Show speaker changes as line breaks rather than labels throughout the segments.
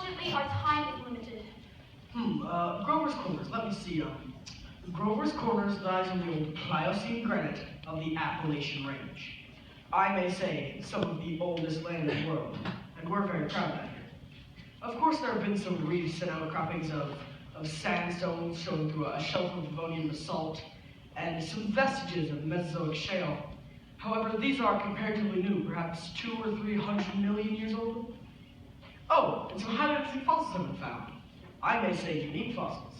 Unfortunately, our time is limited.
Grover's Corners, let me see. Grover's Corners lies on the old Pliocene granite of the Appalachian Range. I may say, some of the oldest land in the world, and we're very proud of that here. Of course, there have been some recent outcroppings of sandstone showing through a shelf of Devonian basalt, and some vestiges of Mesozoic shale. However, these are comparatively new, perhaps 200 or 300 million years old. Oh, and some highly interesting fossils have been found. I may say unique fossils,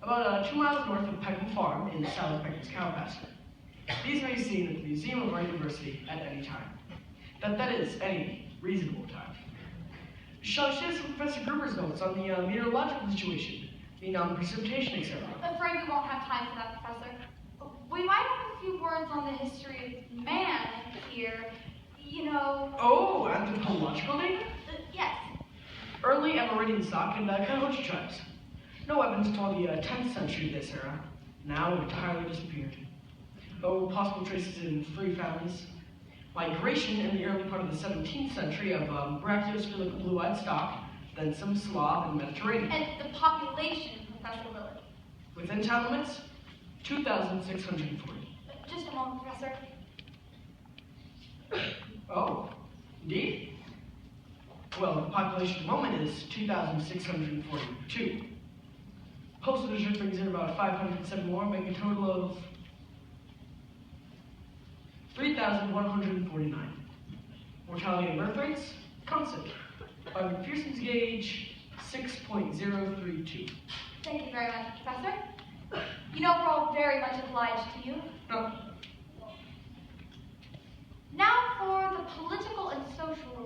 about 2 miles north of Peckham Farm in South Peckham's cow pasture. These may be seen at the museum of our university at any time. That is, any reasonable time. Shall I share some of Professor Gruber's notes on the meteorological situation, the precipitation, etc.?
Afraid we won't have time for that, Professor. We might have a few words on the history of man here. You know...
Oh, anthropological data?
Yes.
Early Amerindian stock and Comanche tribes. No evidence for the 10th century of this era. Now entirely disappeared. Though possible traces in 3 families. Migration in the early part of the 17th century of Brachiospilic blue-eyed stock, then some Slav and Mediterranean.
And the population, Professor Willard?
Within town limits, 2,640.
Just a moment, Professor.
Oh, indeed? Well, the population at the moment is 2,642. Postal district brings in about 507 more, making a total of 3,149. Mortality and birth rates, constant. By McPherson's gauge, 6.032.
Thank you very much, Professor. You know, we're all very much obliged to you.
No.
Now for the political and social report.